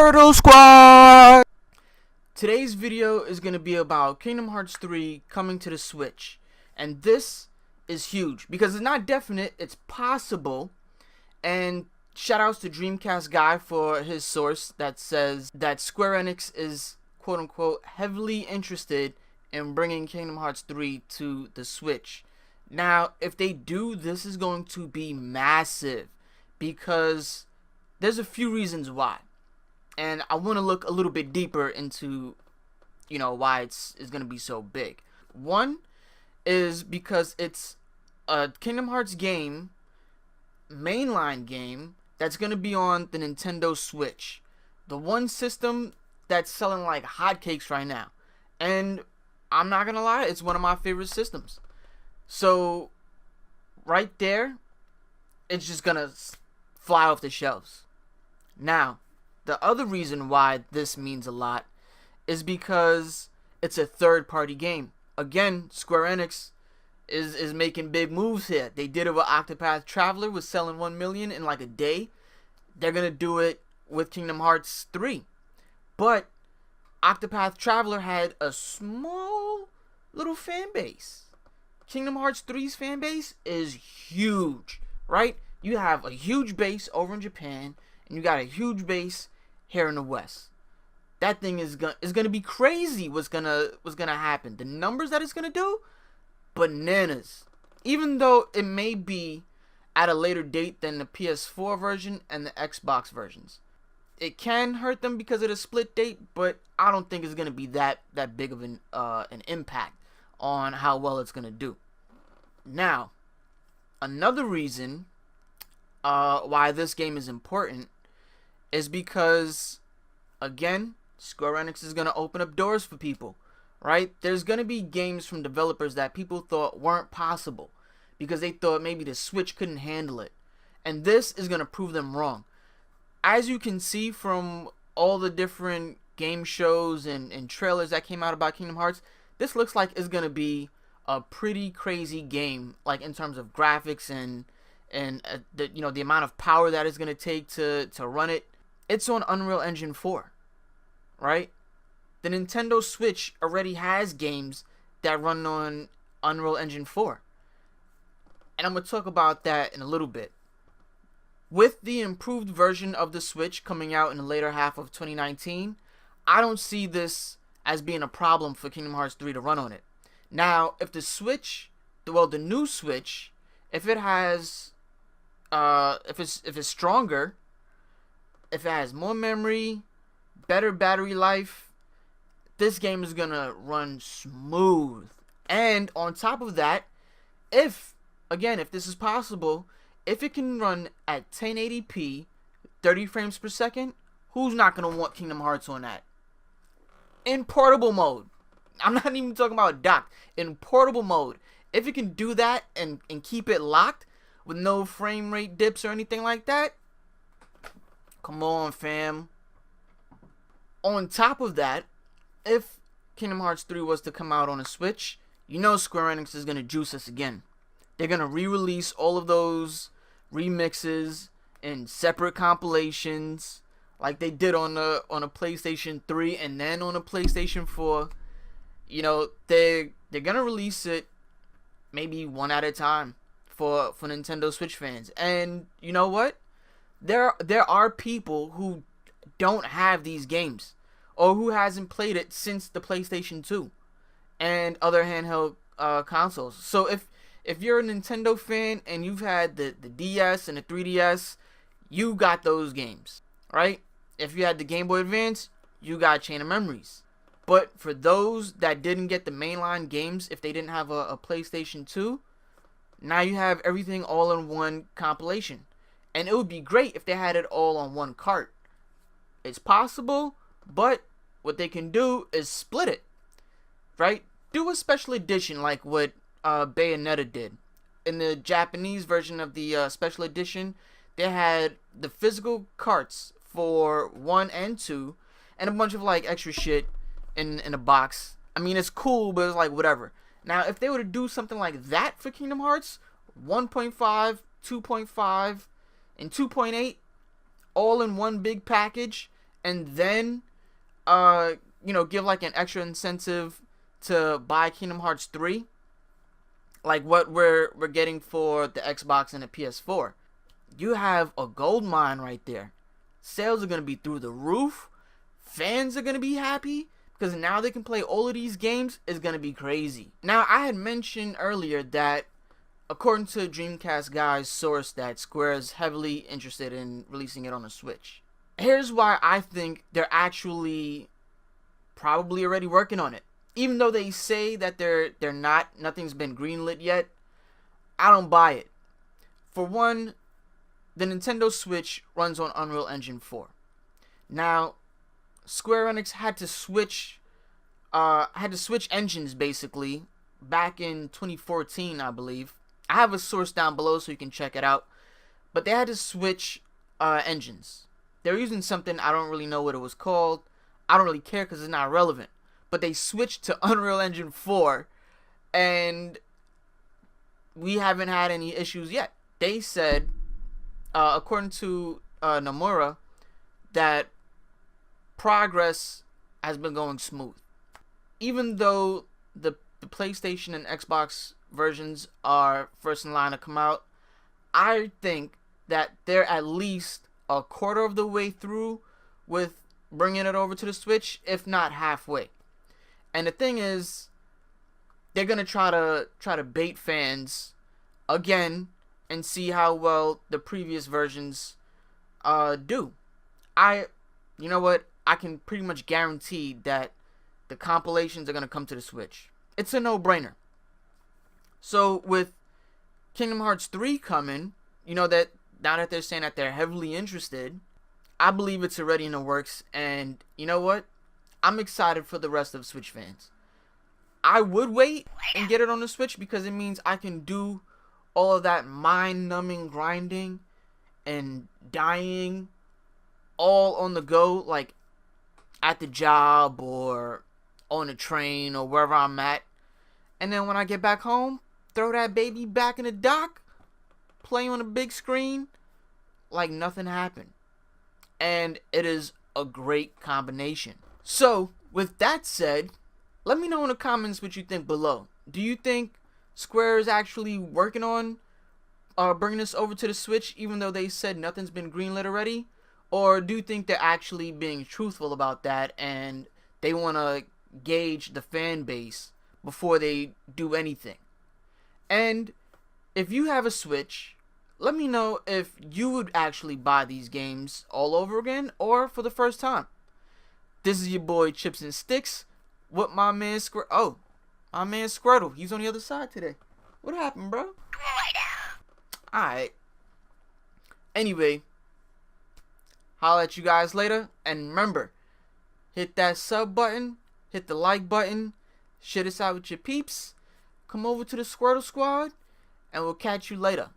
Turtle Squad! Today's video is going to be about Kingdom Hearts 3 coming to the Switch. And this is huge because it's not definite, it's possible. And shoutouts to DreamCast Guy for his source that says that Square Enix is quote unquote heavily interested in bringing Kingdom Hearts 3 to the Switch. Now, if they do, this is going to be massive because there's a few reasons why. And I want to look a little bit deeper into, why it's going to be so big. One is because it's a Kingdom Hearts game, mainline game, that's going to be on the Nintendo Switch. The one system that's selling like hotcakes right now. And I'm not going to lie, it's one of my favorite systems. So, right there, it's just going to fly off the shelves. Now, the other reason why this means a lot is because it's a third-party game. Again, Square Enix is making big moves here. They did it with Octopath Traveler, was selling 1 million in like a day. They're going to do it with Kingdom Hearts 3. But Octopath Traveler had a small little fan base. Kingdom Hearts 3's fan base is huge, right? You have a huge base over in Japan, and you got a huge base here in the West. That thing is gonna be crazy. What's gonna happen? The numbers that it's gonna do, bananas. Even though it may be at a later date than the PS4 version and the Xbox versions, it can hurt them because of the split date. But I don't think it's gonna be that big of an impact on how well it's gonna do. Now, another reason why this game is important is because, again, Square Enix is going to open up doors for people, right? There's going to be games from developers that people thought weren't possible because they thought maybe the Switch couldn't handle it. And this is going to prove them wrong. As you can see from all the different game shows and trailers that came out about Kingdom Hearts, this looks like it's going to be a pretty crazy game, like in terms of graphics and the amount of power that it's going to take to run it. It's on Unreal Engine 4, right? The Nintendo Switch already has games that run on Unreal Engine 4. And I'm going to talk about that in a little bit. With the improved version of the Switch coming out in the later half of 2019, I don't see this as being a problem for Kingdom Hearts 3 to run on it. Now, if the Switch, the new Switch, if it has, if it's stronger, if it has more memory, better battery life, this game is gonna run smooth. And on top of that, if this is possible, if it can run at 1080p, 30 frames per second, who's not gonna want Kingdom Hearts on that? In portable mode. I'm not even talking about docked. In portable mode. If it can do that and keep it locked with no frame rate dips or anything like that, come on, fam. On top of that, if Kingdom Hearts 3 was to come out on a Switch, Square Enix is going to juice us again. They're going to re-release all of those remixes in separate compilations like they did on a PlayStation 3 and then on a PlayStation 4. They're going to release it maybe one at a time for Nintendo Switch fans. And you know what? There are people who don't have these games or who hasn't played it since the PlayStation 2 and other handheld consoles. So if you're a Nintendo fan and you've had the DS and the 3DS, you got those games, right? If you had the Game Boy Advance, you got Chain of Memories. But for those that didn't get the mainline games, if they didn't have a PlayStation 2, now you have everything all in one compilation. And it would be great if they had it all on one cart. It's possible, but what they can do is split it, right? Do a special edition like what Bayonetta did. In the Japanese version of the special edition, they had the physical carts for 1 and 2 and a bunch of like extra shit in a box. I mean, it's cool, but it's like whatever. Now, if they were to do something like that for Kingdom Hearts, 1.5, 2.5, and 2.8, all in one big package, and then give like an extra incentive to buy Kingdom Hearts 3, like what we're getting for the Xbox and the PS4, you have a gold mine right there. Sales are going to be through the roof. Fans are going to be happy because now they can play all of these games. It's going to be crazy. Now, I had mentioned earlier that according to DreamCast Guy's source that Square is heavily interested in releasing it on the Switch. Here's why I think they're actually probably already working on it. Even though they say that they're not, nothing's been greenlit yet, I don't buy it. For one, the Nintendo Switch runs on Unreal Engine 4. Now, Square Enix had to switch engines basically back in 2014, I believe. I have a source down below so you can check it out. But they had to switch engines. They were using something, I don't really know what it was called. I don't really care because it's not relevant. But they switched to Unreal Engine 4, and we haven't had any issues yet. They said, according to Nomura, that progress has been going smooth. Even though the PlayStation and Xbox versions are first in line to come out, I think that they're at least a quarter of the way through with bringing it over to the Switch, if not halfway. And the thing is, they're gonna try to bait fans again and see how well the previous versions do. You know what? I can pretty much guarantee that the compilations are gonna come to the Switch. It's a no-brainer. So with Kingdom Hearts 3 coming, that now that they're saying that they're heavily interested, I believe it's already in the works. And you know what? I'm excited for the rest of Switch fans. I would wait and get it on the Switch because it means I can do all of that mind-numbing grinding and dying all on the go, like at the job or on a train or wherever I'm at. And then when I get back home, throw that baby back in the dock, play on a big screen like nothing happened. And it is a great combination. So, with that said, let me know in the comments what you think below. Do you think Square is actually working on bringing this over to the Switch, even though they said nothing's been greenlit already? Or do you think they're actually being truthful about that and they want to gauge the fan base before they do anything? And if you have a Switch, let me know if you would actually buy these games all over again or for the first time. This is your boy Chipz-N-Stix with my man my man Squirtle. He's on the other side today. What happened, bro? Alright. Anyway, holla at you guys later. And remember, hit that sub button, hit the like button, share this out with your peeps. Come over to the Squirtle Squad, and we'll catch you later.